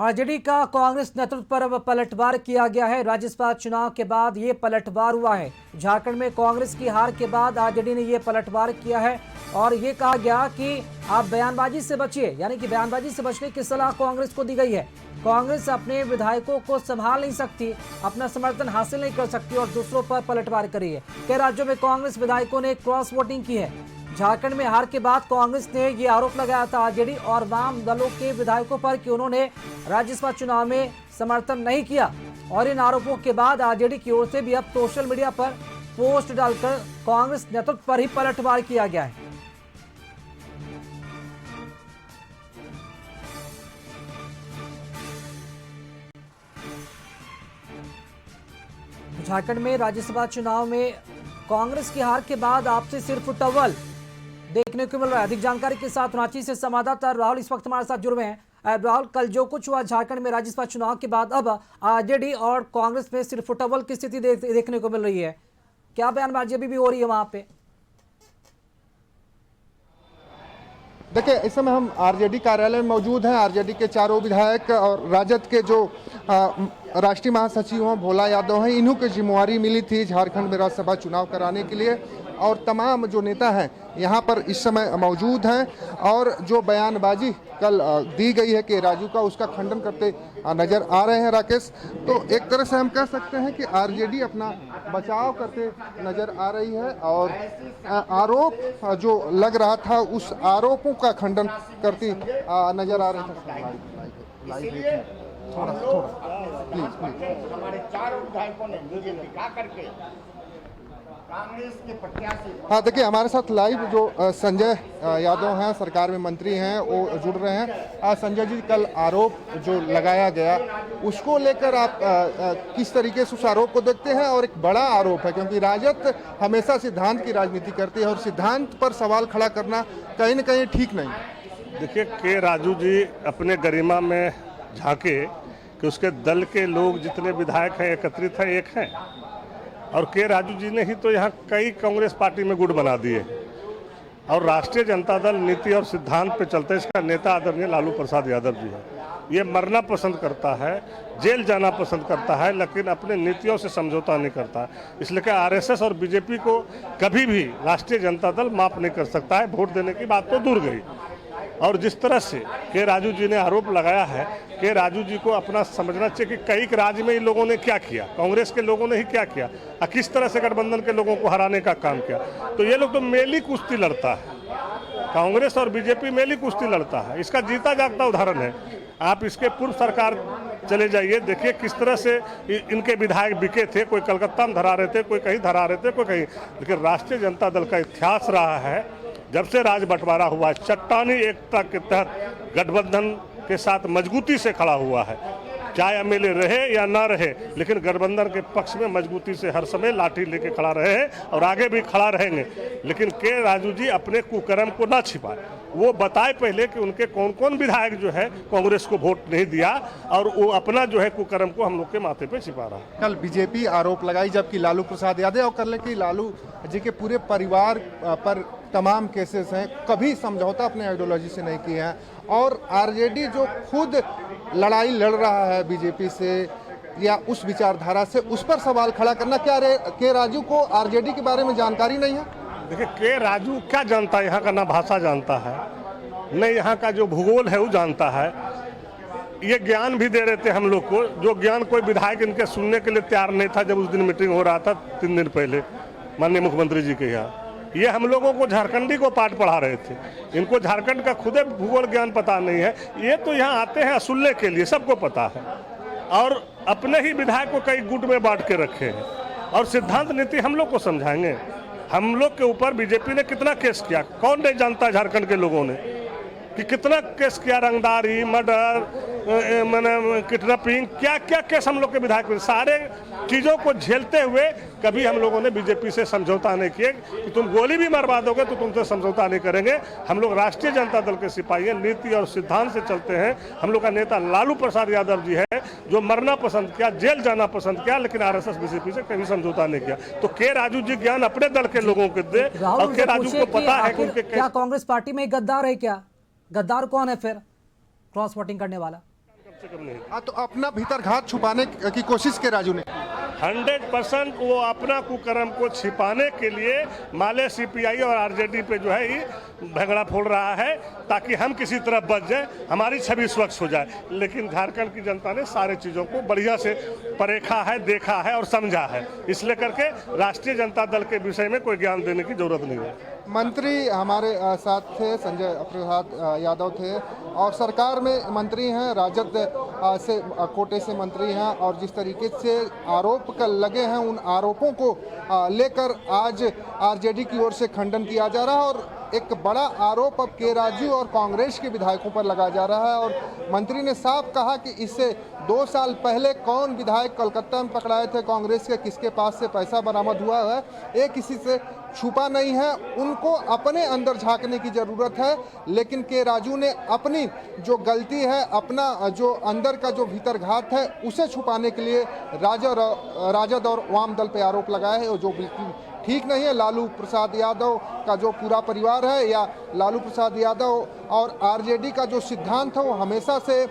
RJD का कांग्रेस नेतृत्व पर पलटवार किया गया है। राज्यसभा चुनाव के बाद ये पलटवार हुआ है। झारखंड में कांग्रेस की हार के बाद आरजेडी ने ये पलटवार किया है और ये कहा गया कि आप बयानबाजी से बचिए, यानी कि बयानबाजी से बचने की सलाह कांग्रेस को दी गई है। कांग्रेस अपने विधायकों को संभाल नहीं सकती, अपना समर्थन हासिल नहीं कर सकती और दूसरों पर पलटवार कर रही है। कई राज्यों में कांग्रेस विधायकों ने क्रॉस वोटिंग की है। झारखंड में हार के बाद कांग्रेस ने ये आरोप लगाया था आरजेडी और वाम दलों के विधायकों पर कि उन्होंने राज्यसभा चुनाव में समर्थन नहीं किया। और इन आरोपों के बाद आरजेडी की ओर से भी अब सोशल मीडिया पर पोस्ट डालकर कांग्रेस नेतृत्व पर ही पलटवार किया गया है। झारखंड में राज्यसभा चुनाव में कांग्रेस की हार के बाद आपसे सिर्फ टवल देखने को मिल रहा है। अधिक जानकारी के साथ रांची से संवाददाता राहुल इस वक्त हमारे साथ जुड़ रहे हैं। राहुल, कल जो कुछ हुआ झारखंड में राज्यसभा चुनाव के बाद अब आरजेडी और कांग्रेस में सिर्फ टवल की स्थिति देखने को मिल रही है। क्या बयानबाजी अभी भी हो रही है वहां पे? देखिए, इस समय हम आरजेडी कार्यालय में मौजूद हैं। आरजेडी के चारों विधायक और राजद के जो राष्ट्रीय महासचिव हैं भोला यादव हैं, इन्हों की जिम्मेवारी मिली थी झारखंड में राज्यसभा चुनाव कराने के लिए और तमाम जो नेता हैं यहाँ पर इस समय मौजूद हैं। और जो बयानबाजी कल दी गई है कि राजू का, उसका खंडन करते नजर आ रहे हैं राकेश। तो एक तरह से हम कह सकते हैं कि आरजेडी अपना बचाव करते नजर आ रही है और आरोप जो लग रहा था उस आरोपों का खंडन करती नजर आ रही है। थोड़ा प्लीज हमारे चारों विधायकों ने लिखा करके कांग्रेस के प्रत्याशी। हाँ, देखिए हमारे साथ लाइव जो संजय यादव हैं, सरकार में मंत्री हैं, वो जुड़ रहे हैं। संजय जी, कल आरोप जो लगाया गया उसको लेकर आप किस तरीके से उस आरोप को देखते हैं? और एक बड़ा आरोप है क्योंकि राजद हमेशा सिद्धांत की राजनीति करती है और सिद्धांत पर सवाल खड़ा करना कहीं न कहीं ठीक नहीं। देखिए, के राजू जी अपने गरिमा में झांके कि उसके दल के लोग जितने विधायक हैं एकत्रित हैं, एक हैं। और के राजू जी ने ही तो यहाँ कई कांग्रेस पार्टी में गुट बना दिए और राष्ट्रीय जनता दल नीति और सिद्धांत पे चलते इसका नेता आदरणीय लालू प्रसाद यादव जी है। ये मरना पसंद करता है, जेल जाना पसंद करता है, लेकिन अपने नीतियों से समझौता नहीं करता। इसलिए कि आरएसएस और बीजेपी को कभी भी राष्ट्रीय जनता दल माफ नहीं कर सकता है। वोट देने की बात तो दूर गई। और जिस तरह से के राजू जी ने आरोप लगाया है, के राजू जी को अपना समझना चाहिए कि कई राज्य में इन लोगों ने क्या किया, कांग्रेस के लोगों ने ही क्या किया और किस तरह से गठबंधन के लोगों को हराने का काम किया। तो ये लोग तो मेली कुश्ती लड़ता है, कांग्रेस और बीजेपी मेली कुश्ती लड़ता है। इसका जीता जागता उदाहरण है। आप इसके पूर्व सरकार चले जाइए, देखिए किस तरह से इनके विधायक बिके थे। कोई कलकत्ता में धरा रहे थे, कोई कहीं धरा रहे थे, कोई कहीं। लेकिन राष्ट्रीय जनता दल का इतिहास रहा है, जब से राज बंटवारा हुआ है, चट्टानी एकता के तहत गठबंधन के साथ मजबूती से खड़ा हुआ है। चाहे एमएलए रहे या ना रहे, लेकिन गठबंधन के पक्ष में मजबूती से हर समय लाठी लेके खड़ा रहे हैं और आगे भी खड़ा रहेंगे। लेकिन के राजू जी अपने कुकर्म को ना छिपाए, वो बताए पहले कि उनके कौन कौन विधायक जो है कांग्रेस को वोट नहीं दिया और वो अपना जो है कुकर्म को हम लोग के माथे पे छिपा रहा है। कल बीजेपी आरोप लगाई जबकि लालू प्रसाद यादव और कर कि लालू जी के पूरे परिवार पर तमाम केसेस हैं, कभी समझौता अपने आइडियोलॉजी से नहीं किए हैं। और आरजेडी जो खुद लड़ाई लड़ रहा है बीजेपी से या उस विचारधारा से, उस पर सवाल खड़ा करना, क्या के राजू को आरजेडी के बारे में जानकारी नहीं है? देखिए, के राजू क्या जानता है? यहाँ का ना भाषा जानता है, न यहाँ का जो भूगोल है वो जानता है। ये ज्ञान भी दे रहे थे हम लोग को, जो ज्ञान कोई विधायक इनके सुनने के लिए तैयार नहीं था। जब उस दिन मीटिंग हो रहा था 3 दिन पहले माननीय मुख्यमंत्री जी के यहाँ, ये हम लोगों को झारखंडी को पाठ पढ़ा रहे थे। इनको झारखंड का खुदे भूगोल ज्ञान पता नहीं है। ये तो यहाँ आते हैं असुल्ले के लिए, सबको पता है। और अपने ही विधायक को कई गुट में बांट के रखे हैं और सिद्धांत नीति हम लोग को समझाएंगे। हम लोग के ऊपर बीजेपी ने कितना केस किया, कौन नहीं जानता झारखंड के लोगों ने कि कितना केस किया, रंगदारी, मर्डर, मैंने किडनैपिंग, क्या क्या केस हम लोग के विधायक। सारे चीज़ों को झेलते हुए कभी हम लोगों ने बीजेपी से समझौता नहीं किए कि तुम गोली भी मरवा दोगे तो तुमसे समझौता नहीं करेंगे। हम लोग राष्ट्रीय जनता दल के सिपाही हैं, नीति और सिद्धांत से चलते हैं। हम लोग का नेता लालू प्रसाद यादव जी है जो मरना पसंद किया, जेल जाना पसंद किया, लेकिन आरएसएस बीजेपी से कभी समझौता नहीं किया। तो के राजू जी ज्ञान अपने दल के लोगों को दे। और के राजू को पता है कि उनके क्या कांग्रेस पार्टी में गद्दार है? क्या गद्दार कौन है फिर क्रॉस वोटिंग करने वाला? से कम नहीं। हाँ, तो अपना भीतर घात छुपाने की कोशिश के राजू ने 100% वो अपना कुकर्म को छिपाने के लिए माले सीपीआई और आरजेडी पे जो है ये झगड़ा फोड़ रहा है, ताकि हम किसी तरफ बच जाए, हमारी छवि स्वच्छ हो जाए। लेकिन झारखंड की जनता ने सारे चीज़ों को बढ़िया से परेखा है, देखा है और समझा है, इसलिए करके राष्ट्रीय जनता दल के विषय में कोई ज्ञान देने की जरूरत नहीं है। मंत्री हमारे साथ थे, संजय प्रसाद यादव थे और सरकार में मंत्री हैं, राजद से कोटे से मंत्री हैं और जिस तरीके से आरोप लगे हैं उन आरोपों को लेकर आज आरजेडी की ओर से खंडन किया जा रहा है और एक बड़ा आरोप अब के राजू और कांग्रेस के विधायकों पर लगाया जा रहा है। और मंत्री ने साफ कहा कि इससे 2 साल पहले कौन विधायक कोलकाता में पकड़ाए थे कांग्रेस के, किसके पास से पैसा बरामद हुआ है, ये किसी से छुपा नहीं है, उनको अपने अंदर झांकने की ज़रूरत है। लेकिन के राजू ने अपनी जो गलती है, अपना जो अंदर का जो भीतर घात है, उसे छुपाने के लिए राजद और वाम दल पे आरोप लगाए हैं, जो बिल्कुल ठीक नहीं है। लालू प्रसाद यादव का जो पूरा परिवार है या लालू प्रसाद यादव और आरजेडी का जो सिद्धांत है वो हमेशा से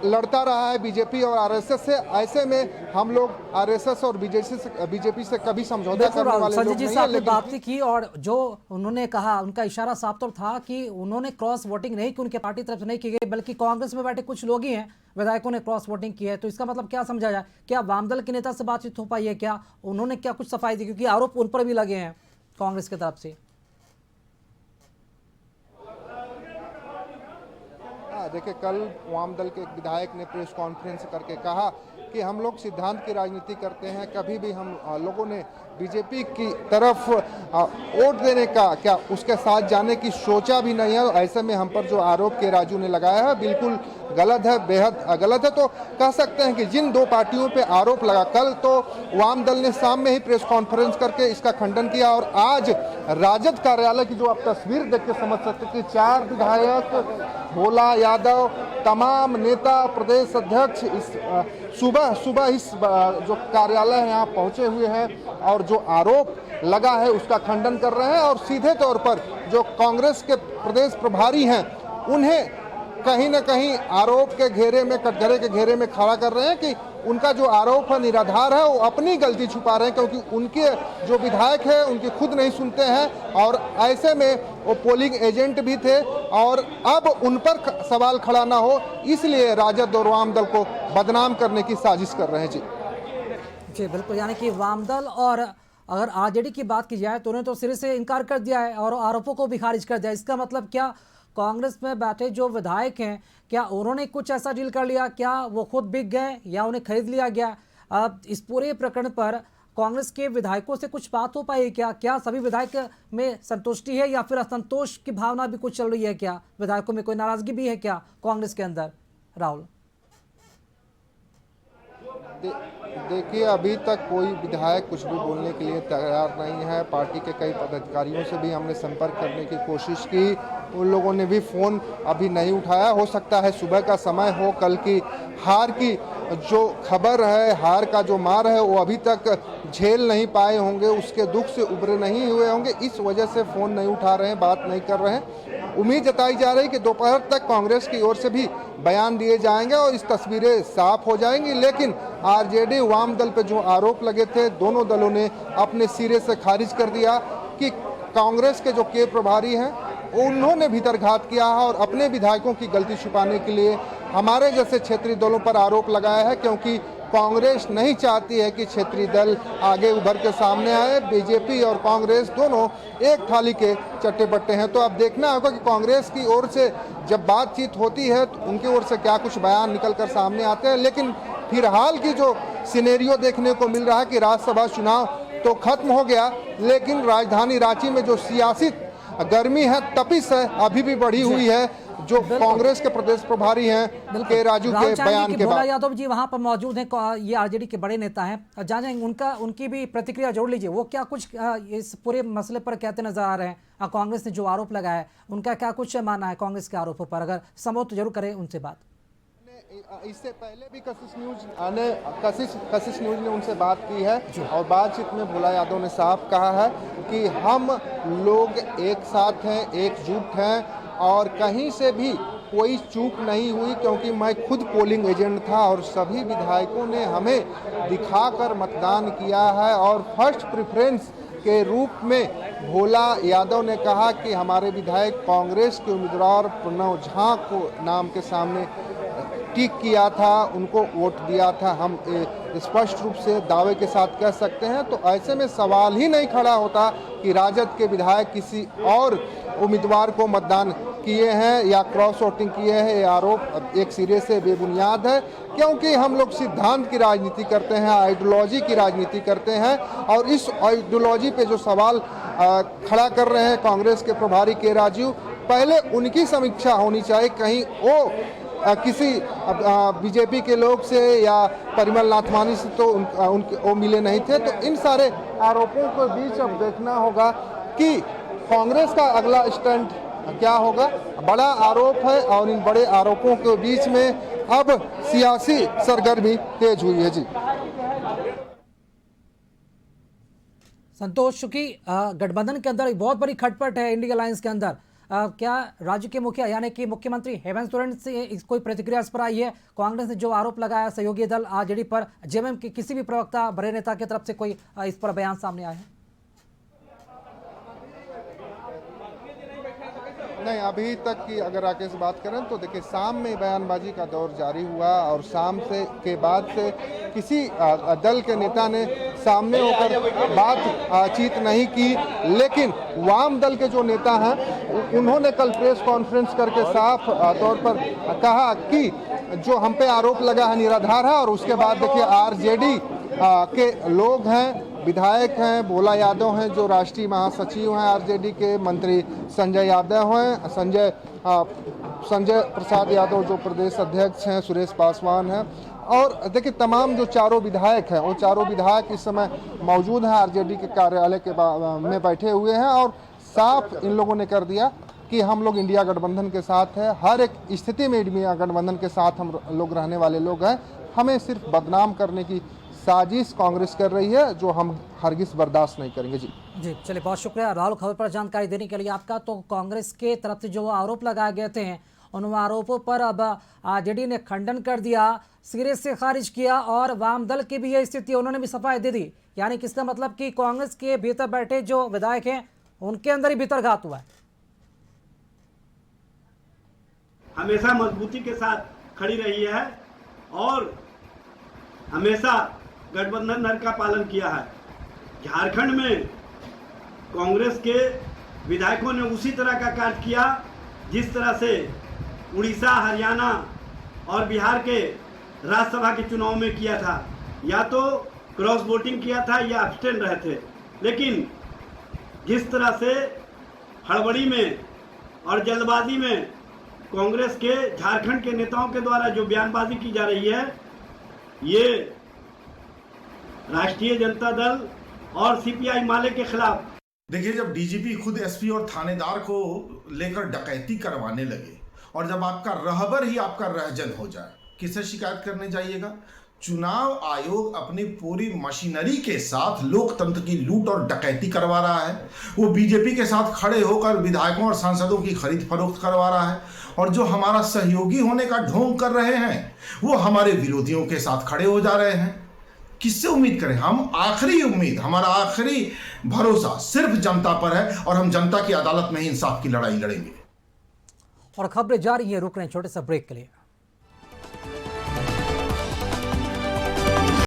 लड़ता रहा है बीजेपी और आरएसएस से। ऐसे में हम लोग आरएसएस और बीजेपी से कभी समझौता करने वाले लोग नहीं है। लेकिन बात की और जो उन्होंने कहा, उनका इशारा साफ तौर था कि उन्होंने क्रॉस वोटिंग नहीं की, उनके पार्टी तरफ से नहीं की गई, बल्कि कांग्रेस में बैठे कुछ लोग ही हैं विधायकों ने क्रॉस वोटिंग की है। तो इसका मतलब क्या समझा जाए? क्या वामदल के नेता से बातचीत हो पाई है? क्या उन्होंने क्या कुछ सफाई दी? क्योंकि आरोप उन पर भी लगे हैं कांग्रेस की तरफ से। देखिए, कल वाम दल के एक विधायक ने प्रेस कॉन्फ्रेंस करके कहा कि हम लोग सिद्धांत की राजनीति करते हैं, कभी भी हम लोगों ने बीजेपी की तरफ वोट देने का क्या उसके साथ जाने की सोचा भी नहीं है। ऐसे में हम पर जो आरोप के राजू ने लगाया है बिल्कुल गलत है, बेहद गलत है। तो कह सकते हैं कि जिन 2 पार्टियों पे आरोप लगा, कल तो वाम दल ने शाम में ही प्रेस कॉन्फ्रेंस करके इसका खंडन किया और आज राजद कार्यालय की जो आप तस्वीर देख के समझ सकते कि 4 विधायक, भोला यादव, तमाम नेता, प्रदेश अध्यक्ष इस सुबह इस जो कार्यालय है यहाँ पहुँचे हुए हैं और जो आरोप लगा है उसका खंडन कर रहे हैं और सीधे तौर पर जो कांग्रेस के प्रदेश प्रभारी हैं उन्हें कहीं न कहीं आरोप के घेरे में, कटघरे के घेरे में खड़ा कर रहे हैं कि उनका जो आरोप है निराधार है, वो अपनी गलती छुपा रहे हैं क्योंकि उनके जो विधायक हैं उनकी खुद नहीं सुनते हैं और ऐसे में वो पोलिंग एजेंट भी थे और अब उन पर सवाल खड़ा ना हो इसलिए राजद और वाम दल को बदनाम करने की साजिश कर रहे हैं। जी बिल्कुल, यानी कि वामदल और अगर आरजेडी की बात की जाए तो उन्होंने तो सिरे से इनकार कर दिया है और आरोपों को भी खारिज कर दिया। इसका मतलब क्या कांग्रेस में बैठे जो विधायक हैं, क्या उन्होंने कुछ ऐसा डील कर लिया? क्या वो खुद बिक गए या उन्हें खरीद लिया गया? अब इस पूरे प्रकरण पर कांग्रेस के विधायकों से कुछ बात हो पाई क्या? क्या सभी विधायक में संतुष्टि है या फिर असंतोष की भावना भी कुछ चल रही है? क्या विधायकों में कोई नाराजगी भी है क्या कांग्रेस के अंदर? राहुल, देखिए, अभी तक कोई विधायक कुछ भी बोलने के लिए तैयार नहीं है। पार्टी के कई पदाधिकारियों से भी हमने संपर्क करने की कोशिश की, उन लोगों ने भी फ़ोन अभी नहीं उठाया। हो सकता है सुबह का समय हो, कल की हार की जो खबर है, हार का जो मार है वो अभी तक झेल नहीं पाए होंगे, उसके दुख से उभरे नहीं हुए होंगे, इस वजह से फ़ोन नहीं उठा रहे हैं, बात नहीं कर रहे हैं। उम्मीद जताई जा रही कि दोपहर तक कांग्रेस की ओर से भी बयान दिए जाएंगे और इस तस्वीरें साफ हो जाएंगी। लेकिन आरजेडी वाम दल पे जो आरोप लगे थे, दोनों दलों ने अपने सिरे से खारिज कर दिया कि कांग्रेस के जो के प्रभारी हैं उन्होंने भीतरघात किया है और अपने विधायकों की गलती छुपाने के लिए हमारे जैसे क्षेत्रीय दलों पर आरोप लगाया है, क्योंकि कांग्रेस नहीं चाहती है कि क्षेत्रीय दल आगे उभर के सामने आए। बीजेपी और कांग्रेस दोनों एक थाली के चट्टे बट्टे हैं। तो अब देखना होगा कि कांग्रेस की ओर से जब बातचीत होती है तो उनकी ओर से क्या कुछ बयान निकल कर सामने आते हैं। लेकिन फिलहाल की जो सिनेरियो देखने को मिल रहा है कि राज्यसभा चुनाव तो खत्म हो गया, लेकिन राजधानी रांची में जो सियासी गर्मी है, तपिश है, अभी भी बढ़ी हुई है। जो कांग्रेस के प्रदेश प्रभारी हैं के राजू के बयान के बाद यादव जी वहां पर मौजूद हैं, ये आरजेडी के बड़े नेता हैं, जानेंगे उनकी भी प्रतिक्रिया जोड़ लीजिए। वो क्या कुछ इस पूरे मसले पर कहते नजर आ रहे हैं? कांग्रेस ने जो आरोप लगाया है उनका क्या कुछ मानना है कांग्रेस के आरोपों पर? अगर संभव तो जरूर करें उनसे बात। इससे पहले भी कशिश न्यूज ने उनसे बात की है और बातचीत में भोला यादव ने साफ कहा है कि हम लोग एक साथ हैं, एकजुट हैं और कहीं से भी कोई चूक नहीं हुई, क्योंकि मैं खुद पोलिंग एजेंट था और सभी विधायकों ने हमें दिखाकर मतदान किया है। और फर्स्ट प्रेफरेंस के रूप में भोला यादव ने कहा कि हमारे विधायक कांग्रेस के उम्मीदवार प्रणव झा को नाम के सामने टिक किया था, उनको वोट दिया था। हम स्पष्ट रूप से दावे के साथ कह सकते हैं। तो ऐसे में सवाल ही नहीं खड़ा होता कि राजद के विधायक किसी और उम्मीदवार को मतदान किए हैं या क्रॉस वोटिंग किए हैं। ये आरोप एक सिरे से बेबुनियाद है, क्योंकि हम लोग सिद्धांत की राजनीति करते हैं, आइडियोलॉजी की राजनीति करते हैं। और इस आइडियोलॉजी पे जो सवाल खड़ा कर रहे हैं कांग्रेस के प्रभारी के राजू, पहले उनकी समीक्षा होनी चाहिए। कहीं वो किसी बीजेपी के लोग से या परिमल नाथवानी से तो वो मिले नहीं थे। तो इन सारे आरोपों के बीच अब देखना होगा कि कांग्रेस का अगला स्टैंड क्या होगा। बड़ा आरोप है और इन बड़े आरोपों के बीच में अब सियासी सरगर्मी तेज हुई है। जी संतोष, चूंकि गठबंधन के अंदर एक बहुत बड़ी खटपट है इंडिया अलायंस के अंदर, क्या राज्य के मुखिया यानी कि मुख्यमंत्री हेमंत सोरेन से कोई प्रतिक्रिया इस पर आई है? कांग्रेस ने जो आरोप लगाया सहयोगी दल आरजेडी पर, जेएमएम के किसी भी प्रवक्ता बड़े नेता की तरफ से कोई इस पर बयान सामने आया है? नहीं, अभी तक की अगर राकेश बात करें तो देखिए, शाम में बयानबाजी का दौर जारी हुआ और शाम से के बाद से किसी दल के नेता ने सामने होकर बातचीत नहीं की। लेकिन वाम दल के जो नेता हैं उन्होंने कल प्रेस कॉन्फ्रेंस करके साफ तौर पर कहा कि जो हम पे आरोप लगा है निराधार है। और उसके बाद देखिए, आरजेडी के लोग हैं, विधायक हैं, भोला यादव हैं जो राष्ट्रीय महासचिव हैं आरजेडी के, मंत्री संजय यादव हैं, संजय प्रसाद यादव जो प्रदेश अध्यक्ष हैं, सुरेश पासवान हैं। और देखिए, तमाम जो चारों विधायक हैं वो चारों विधायक इस समय मौजूद हैं आरजेडी के कार्यालय के में बैठे हुए हैं। और साफ इन लोगों ने कर दिया कि हम लोग इंडिया गठबंधन के साथ हैं, हर एक स्थिति में इंडिया गठबंधन के साथ हम लोग रहने वाले लोग हैं। हमें सिर्फ बदनाम करने की साजिश कांग्रेस कर रही है, जो हम हरगिज बर्दाश्त नहीं करेंगे। जी चलिए, बहुत शुक्रिया राहुल, खबर पर जानकारी देने के लिए आपका। तो कांग्रेस के तरफ से जो आरोप लगाए गए थे उन आरोपों पर अब आरजेडी ने खंडन कर दिया, सिरे से खारिज किया। और वाम दल की भी यह स्थिति, उन्होंने भी सफाई दे दी। यानी किसका मतलब कि कांग्रेस के भीतर बैठे जो विधायक हैं उनके अंदर ही भीतरघात हुआ है। हमेशा मजबूती के साथ खड़ी रही है और हमेशा गठबंधन नर का पालन किया है। झारखंड में कांग्रेस के विधायकों ने उसी तरह का कार्य किया जिस तरह से उड़ीसा, हरियाणा और बिहार के राज्यसभा के चुनाव में किया था। या तो क्रॉस वोटिंग किया था या अब्सटेन रहे थे। लेकिन जिस तरह से हड़बड़ी में और जल्दबाजी में कांग्रेस के झारखंड के नेताओं के द्वारा जो बयानबाजी की जा रही है, ये राष्ट्रीय जनता दल और सीपीआई माले के खिलाफ। देखिए, जब डीजीपी खुद एसपी और थानेदार को लेकर डकैती करवाने लगे और जब आपका रहबर ही आपका रहजन हो जाए, किसे शिकायत करने जाइएगा? चुनाव आयोग अपनी पूरी मशीनरी के साथ लोकतंत्र की लूट और डकैती करवा रहा है। वो बीजेपी के साथ खड़े होकर विधायकों और सांसदों की खरीद फरोख्त करवा रहा है। और जो हमारा सहयोगी होने का ढोंग कर रहे हैं वो हमारे विरोधियों के साथ खड़े हो जा रहे हैं। किससे उम्मीद करें? हम आखिरी उम्मीद, हमारा आखिरी भरोसा सिर्फ जनता पर है और हम जनता की अदालत में ही इंसाफ की लड़ाई लड़ेंगे। और खबरें जारी है, रुक रहे हैं छोटे सा ब्रेक के लिए।